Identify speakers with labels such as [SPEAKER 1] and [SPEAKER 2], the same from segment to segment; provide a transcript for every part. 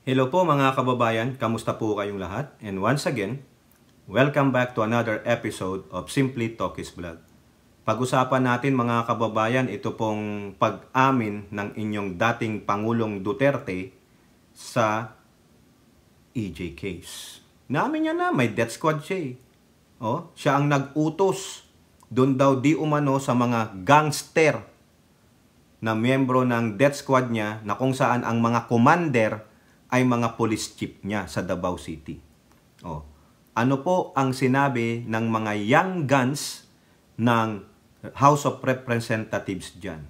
[SPEAKER 1] Hello po mga kababayan, kamusta po kayong lahat? And once again, welcome back to another episode of Simply Talkies Vlog. Pag-usapan natin mga kababayan, ito pong pag-amin ng inyong dating Pangulong Duterte sa EJ case. Namin niya na, may death squad siya eh. Siya ang nag-utos doon daw di umano sa mga gangster na miyembro ng death squad niya na kung saan ang mga commander ay mga police chief niya sa Davao City. Ano po ang sinabi ng mga young guns ng House of Representatives dyan?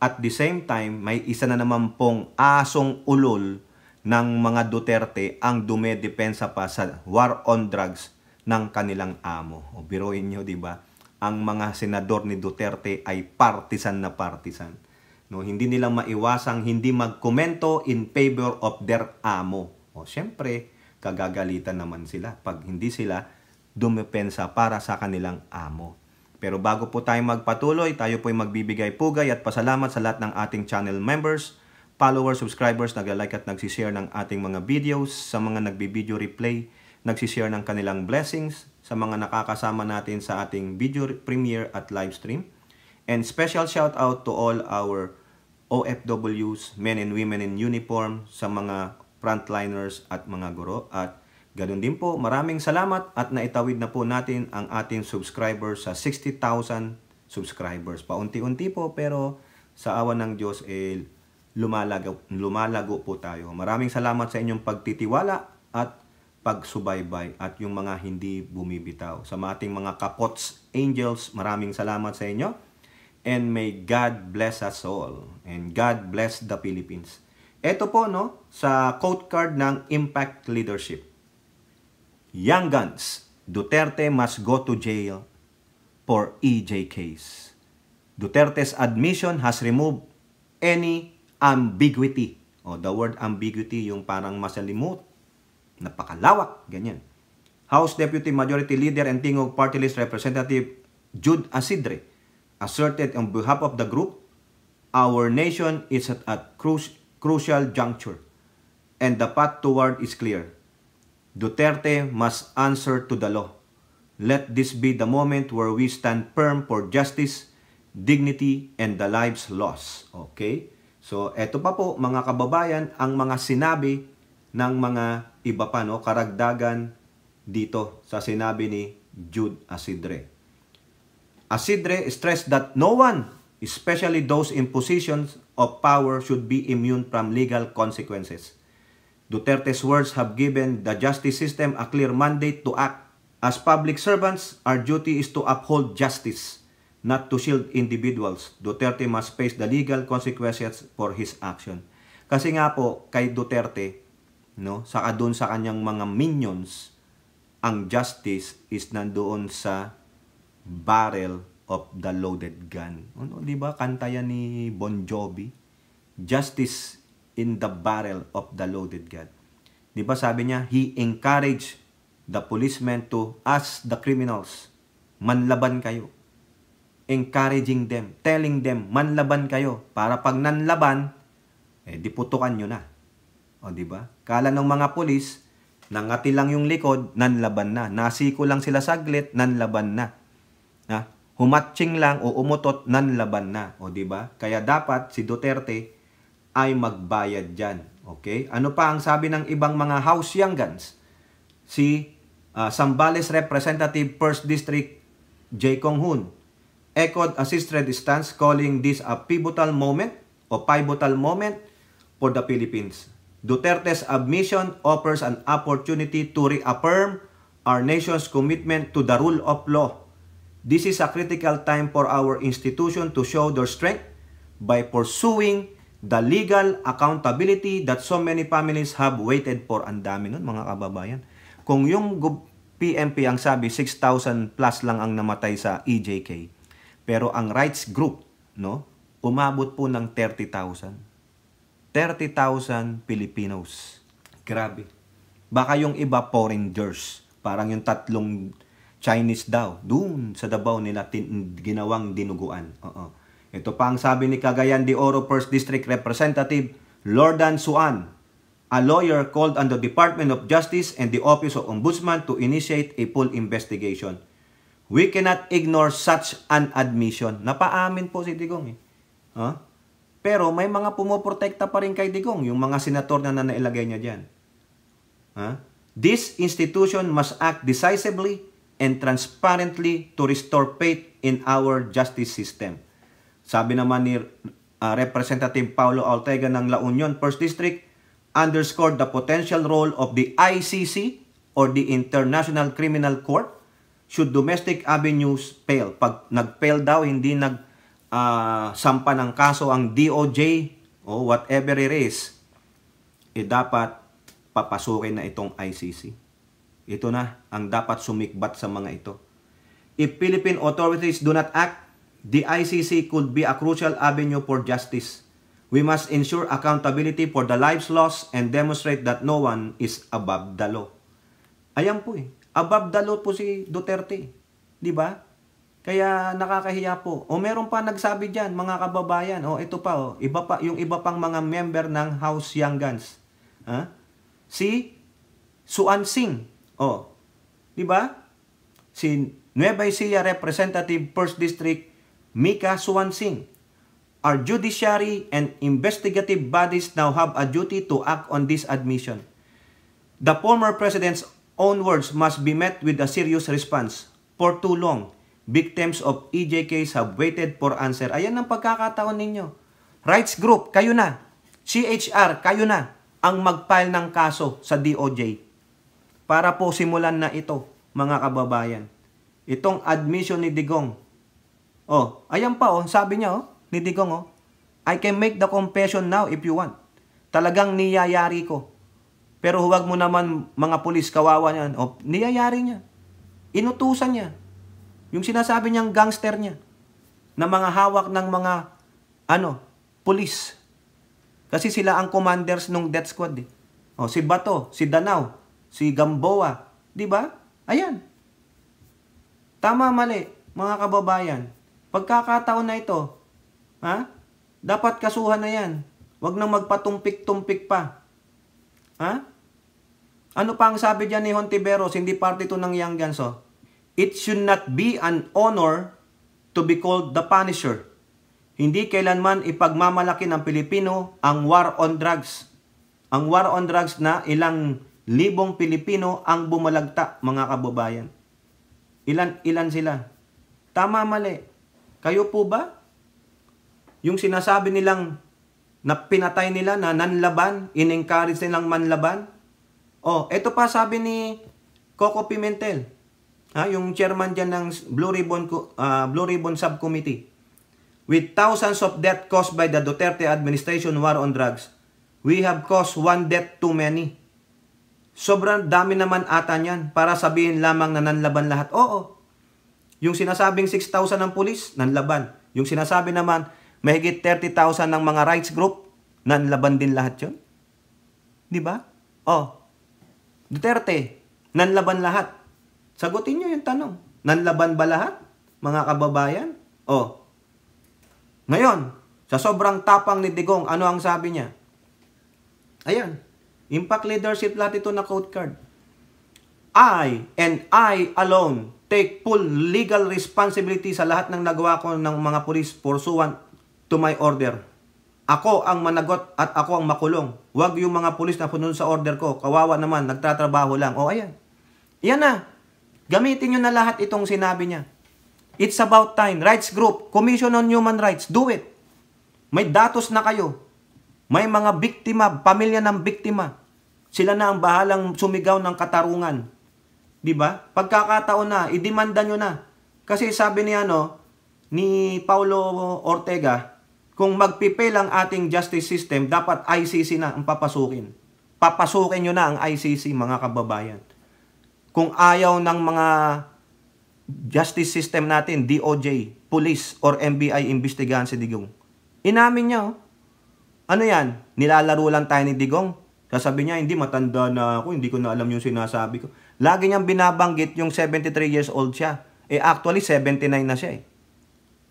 [SPEAKER 1] At the same time, may isa na naman pong asong ulol ng mga Duterte ang dumedepensa pa sa war on drugs ng kanilang amo. Biruin nyo, di ba? Ang mga senador ni Duterte ay partisan na partisan. Hindi nila maiwasang hindi magkomento in favor of their amo. Siyempre, kagagalitan naman sila pag hindi sila dumepensa para sa kanilang amo. Pero bago po tayo magpatuloy, tayo po ay magbibigay pugay at pasalamat sa lahat ng ating channel members, followers, subscribers, nag-like at nagsishare ng ating mga videos, sa mga nagbi-video replay, nagsishare ng kanilang blessings, sa mga nakakasama natin sa ating video premiere at live stream. And special shout out to all our OFWs, men and women in uniform, sa mga frontliners at mga guro. At ganoon din po, maraming salamat at naitawid na po natin ang ating subscribers sa 60,000 subscribers. Paunti-unti po pero sa awa ng Diyos lumalago po tayo. Maraming salamat sa inyong pagtitiwala at pagsubaybay at yung mga hindi bumibitaw. Sa ating mga kapots angels, maraming salamat sa inyo. And may God bless us all. And God bless the Philippines. Ito po sa quote card ng Impact Leadership. Young guns, Duterte must go to jail for EJ case. Duterte's admission has removed any ambiguity. The word ambiguity, yung parang masalimut, napakalawak, ganyan. House Deputy Majority Leader and Tingog Party List Representative Jude Asidre asserted on behalf of the group, our nation is at a crucial juncture and the path toward is clear. Duterte must answer to the law. Let this be the moment where we stand firm for justice, dignity, and the lives lost. Okay? So, eto pa po mga kababayan, ang mga sinabi ng mga iba pa, karagdagan dito sa sinabi ni Jude Asidre. Asidre stressed that no one, especially those in positions of power, should be immune from legal consequences. Duterte's words have given the justice system a clear mandate to act. As public servants, our duty is to uphold justice, not to shield individuals. Duterte must face the legal consequences for his action. Kasi nga po, kay Duterte, saka doon sa kanyang mga minions, ang justice is nandoon sa barrel of the loaded gun. Di ba? Kanta yan ni Bon Jovi. Justice in the barrel of the loaded gun. Di ba sabi niya, he encouraged the policemen to ask the criminals, manlaban kayo. Encouraging them, telling them, manlaban kayo. Para pag nanlaban, diputukan nyo na. Di ba? Kala ng mga pulis, nangati lang yung likod, nanlaban na. Nasiko lang sila saglit, nanlaban na. Humatching lang o umutot, nanlaban na. Di ba? Kaya dapat si Duterte ay magbayad dyan. Okay? Ano pa ang sabi ng ibang mga House Young Guns? Si Zambales Representative 1st District J. Kong Hoon echoed Asidre's stance, calling this a pivotal moment for the Philippines. Duterte's admission offers an opportunity to reaffirm our nation's commitment to the rule of law. This is a critical time for our institution to show their strength by pursuing the legal accountability that so many families have waited for. Ang dami nun, mga kababayan. Kung yung PNP ang sabi, 6,000 plus lang ang namatay sa EJK. Pero ang rights group, umabot po ng 30,000. 30,000 Filipinos. Grabe. Baka yung iba foreigners. Parang yung tatlong Chinese daw, doon sa Davao nila ginawang dinuguan. Ito pa ang sabi ni Cagayan de Oro 1st District Representative Lordan Suan. A lawyer called on the Department of Justice and the Office of Ombudsman to initiate a full investigation. We cannot ignore such an admission. Napaamin po si Digong eh. Huh? Pero may mga pumoprotekta pa rin kay Digong, yung mga senator na nailagay niya dyan. Huh? This institution must act decisively and transparently to restore faith in our justice system. Sabi naman ni Representative Paulo Ortega ng La Union, 1st District, underscored the potential role of the ICC or the International Criminal Court should domestic avenues fail. Pag nag-fail daw, hindi sampa ng kaso ang DOJ o whatever it is, dapat papasukin na itong ICC. Ito na ang dapat sumikbat sa mga ito. If Philippine authorities do not act, the ICC could be a crucial avenue for justice. We must ensure accountability for the lives lost and demonstrate that no one is above the law. Ayan po eh. Above the law po si Duterte. Di ba? Kaya nakakahiya po. O meron pa nagsabi dyan, mga kababayan. O ito pa, yung iba pang mga member ng House Young Guns. Ha? Si Suan Singh. O, di ba? Si Nueva Ecija Representative 1st District, Mika Suan Singh. Our judiciary and investigative bodies now have a duty to act on this admission. The former president's own words must be met with a serious response. For too long, victims of EJ case have waited for answer. Ayan ang pagkakataon ninyo. Rights group, kayo na. CHR, kayo na ang mag-file ng kaso sa DOJ. Para po simulan na ito, mga kababayan. Itong admission ni Digong. Oh, ayan pa sabi niya ni Digong I can make the confession now if you want. Talagang niyayari ko. Pero huwag mo naman mga pulis, kawawa niyan. Niyayari niya. Inutusan niya. Yung sinasabi niyang gangster niya. Na mga hawak ng mga, pulis. Kasi sila ang commanders ng death squad eh. Si Bato, si Danao, si Gamboa. Diba? Ayan. Tama, mali, mga kababayan. Pagkakataon na ito, dapat kasuhan na yan. Huwag nang magpatumpik-tumpik pa. Ano pa ang sabi dyan ni Hontiveros? Hindi parte ito ng Young Guns. It should not be an honor to be called the Punisher. Hindi kailanman ipagmamalaki ng Pilipino ang war on drugs. Ang war on drugs na ilang libong Pilipino ang bumalagta, mga kababayan. Ilan sila? Tama, mali. Kayo po ba? Yung sinasabi nilang na pinatay nila na nanlaban, in-encourage nilang manlaban. Ito pa sabi ni Coco Pimentel, yung chairman dyan ng Blue Ribbon Subcommittee. With thousands of deaths caused by the Duterte administration war on drugs, we have caused one death too many. Sobrang dami naman ata niyan para sabihin lamang na nanlaban lahat. Yung sinasabing 6,000 ng pulis, nanlaban. Yung sinasabi naman, mahigit 30,000 ng mga rights group, nanlaban din lahat yun. Di ba? Duterte, nanlaban lahat. Sagutin nyo yung tanong. Nanlaban ba lahat, mga kababayan? Ngayon, sa sobrang tapang ni Digong, ano ang sabi niya? Ayan, impact leadership lahat ito na code card. I and I alone take full legal responsibility sa lahat ng nagawa ko ng mga pulis pursuant to my order. Ako ang managot at ako ang makulong. Huwag yung mga pulis na punod sa order ko. Kawawa naman, nagtatrabaho lang. Ayan. Yan na. Gamitin nyo na lahat itong sinabi niya. It's about time. Rights Group, Commission on Human Rights, do it. May datos na kayo. May mga biktima, pamilya ng biktima. Sila na ang bahalang sumigaw ng katarungan. Diba? Pagkakataon na, idemanda nyo na. Kasi sabi ni Paulo Ortega, kung magpipil ang ating justice system, dapat ICC na ang papasukin. Papasukin nyo na ang ICC, mga kababayan. Kung ayaw ng mga justice system natin, DOJ, police, or NBI imbestigahan si Digong. Inamin niya, Ano yan? Nilalaro lang tayo ni Digong? Sasabi niya, hindi, matanda na ako, hindi ko na alam yung sinasabi ko. Lagi niyang binabanggit yung 73 years old siya. Actually, 79 na siya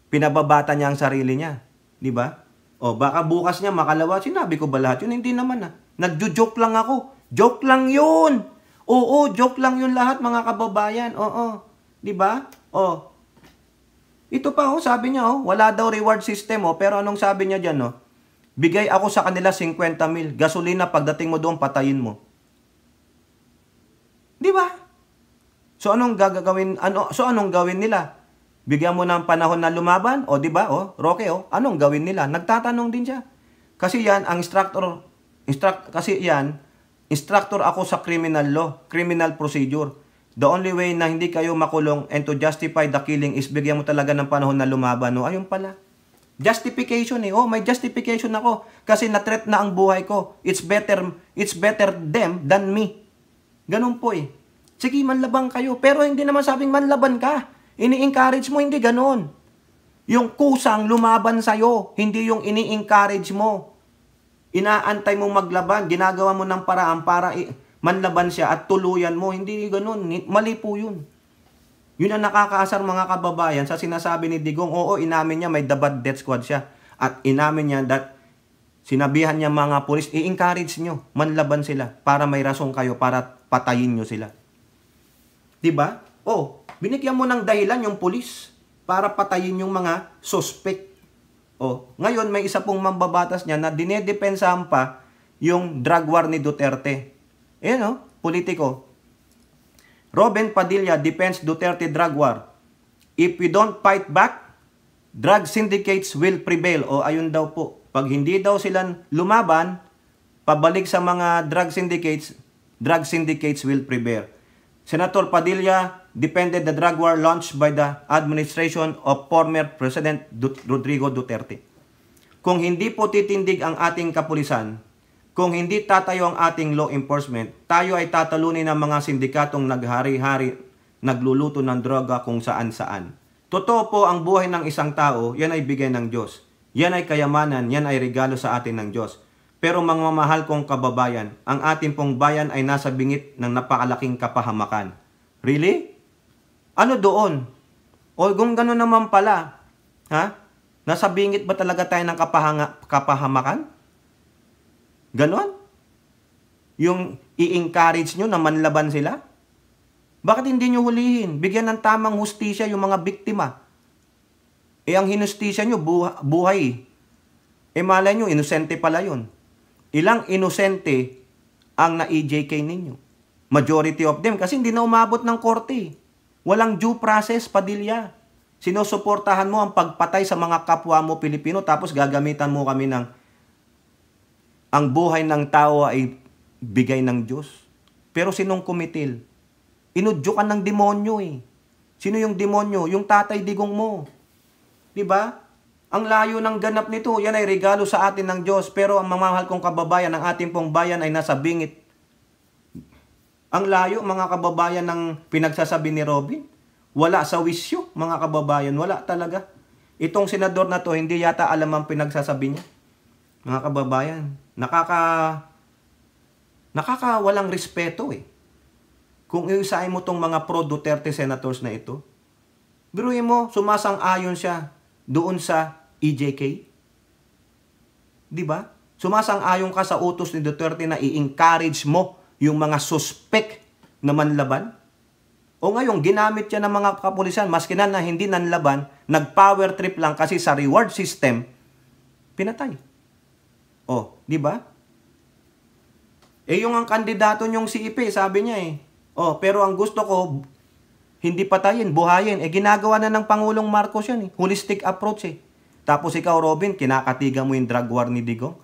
[SPEAKER 1] Pinababata niya ang sarili niya. Di ba? Baka bukas niya makalawa, sinabi ko ba lahat yun? Hindi naman Nagjo-joke lang ako. Joke lang yun. Oo, joke lang yun lahat mga kababayan. Oo. Di ba? Oh. Ito pa oh, sabi niya oh, wala daw reward system oh, pero anong sabi niya diyan oh? Bigay ako sa kanila 50,000, gasolina pagdating mo doon patayin mo. Di ba? So anong gawin nila? Bigyan mo ng panahon na lumaban o di ba? Oh, Roque oh, anong gawin nila? Nagtatanong din siya. Kasi yan ang instructor ako sa criminal law, criminal procedure. The only way na hindi kayo makulong and to justify the killing is bigyan mo talaga ng panahon na lumaban. No? Ayun pala. Justification eh. Oh, may justification ako. Kasi na-threat na ang buhay ko. It's better them than me. Ganun po eh. Sige, manlaban kayo. Pero hindi naman sabing manlaban ka. Ini-encourage mo, hindi ganun. Yung kusang lumaban sa'yo, hindi yung ini-encourage mo. Inaantay mong maglaban, ginagawa mo ng paraan para manlaban siya at tuluyan mo. Hindi ganun. Mali po yun. Yun ang nakakaasar mga kababayan sa sinasabi ni Digong. Oo, inamin niya may the bad death squad siya. At inamin niya that sinabihan niya mga pulis, i-encourage nyo, manlaban sila para may rason kayo para patayin nyo sila. Diba? Oh, binigyan mo ng dahilan yung pulis para patayin yung mga suspect. Oh, ngayon may isa pong mambabatas niya na dinedepensahan pa yung drug war ni Duterte. Ayan oh, politiko. Robin Padilla defends Duterte drug war. If we don't fight back, drug syndicates will prevail. O ayun daw po, pag hindi daw sila lumaban, pabalik sa mga drug syndicates will prevail. Senator Padilla defended the drug war launched by the administration of former President Rodrigo Duterte. Kung hindi po titindig ang ating kapulisan, kung hindi tatayo ang ating law enforcement, tayo ay tatalunin ng mga sindikatong naghari-hari, nagluluto ng droga kung saan-saan. Totoo po ang buhay ng isang tao, yan ay bigay ng Diyos. Yan ay kayamanan, yan ay regalo sa atin ng Diyos. Pero mga mahal kong kababayan, ang ating pong bayan ay nasa bingit ng napakalaking kapahamakan. Really? Ano doon? O kung gano'n naman pala, ha? Nasa bingit ba talaga tayo ng kapahamakan? Ganon? Yung i-encourage nyo na manlaban sila? Bakit hindi nyo hulihin? Bigyan ng tamang hustisya yung mga biktima. Ang hinustisya nyo, buhay. Malay nyo, inosente pala yun. Ilang inosente ang na-EJK ninyo? Majority of them, kasi hindi na umabot ng korte. Walang due process, Padilla. Sinusuportahan mo ang pagpatay sa mga kapwa mo Pilipino, tapos gagamitan mo kami ng ang buhay ng tao ay bigay ng Diyos. Pero sinong kumitil? Inudyo ka ng demonyo eh. Sino yung demonyo? Yung Tatay Digong mo. Diba? Ang layo ng ganap nito, yan ay regalo sa atin ng Diyos. Pero ang mamahal kong kababayan, ang ating pong bayan ay nasa bingit. Ang layo mga kababayan ng pinagsasabi ni Robin. Wala sa wisyo mga kababayan. Wala talaga. Itong senador na to, hindi yata alam ang pinagsasabi niya. Mga kababayan, nakakawalang respeto eh. Kung iusahin mo tong mga pro-Duterte senators na ito, biruin mo, sumasang-ayon siya doon sa EJK. Diba? Sumasang-ayon ka sa utos ni Duterte na i-encourage mo yung mga suspect na manlaban. O ngayon, ginamit siya ng mga kapulisan, maski na hindi nanlaban, nag-power trip lang kasi sa reward system, pinatay. Oh, di ba? Yung ang kandidato niyong si Ipe, sabi niya eh. Oh, pero ang gusto ko, hindi patayin, buhayin. Ginagawa na ng Pangulong Marcos yan eh. Holistic approach eh. Tapos ikaw, Robin, kinakatiga mo yung drug war ni Digong.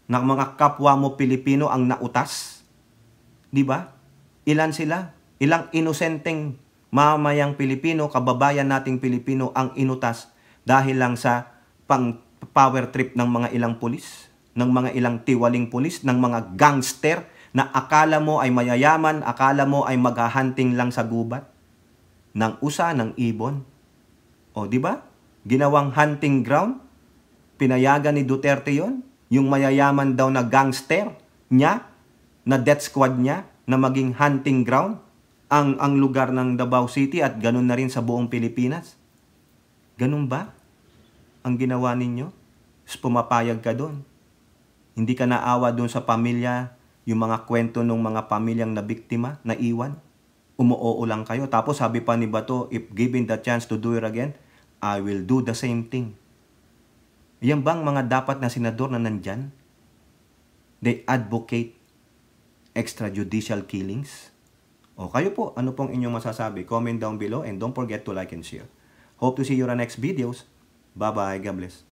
[SPEAKER 1] Na mga kapwa mo Pilipino ang nautas. Di ba? Ilan sila? Ilang inosenteng mamayang Pilipino, kababayan nating Pilipino ang inutas dahil lang sa pang-power trip ng mga ilang pulis, ng mga ilang tiwaling pulis, ng mga gangster na akala mo ay mayayaman, akala mo ay maghahunting lang sa gubat ng usa, ng ibon. O, di ba? Ginawang hunting ground. Pinayagan ni Duterte yon, yung mayayaman daw na gangster niya, na death squad niya, na maging hunting ground ang lugar ng Davao City at ganun na rin sa buong Pilipinas. Ganun ba ang ginawa ninyo? Pumapayag ka doon. Hindi ka naawa doon sa pamilya, yung mga kwento ng mga pamilyang na biktima, na iwan. Umuoo lang kayo. Tapos sabi pa ni Bato, if given the chance to do it again, I will do the same thing. Yan bang mga dapat na senador na nandyan? They advocate extrajudicial killings? O kayo po, ano pong inyong masasabi? Comment down below and don't forget to like and share. Hope to see you on our next videos. Bye-bye. God bless.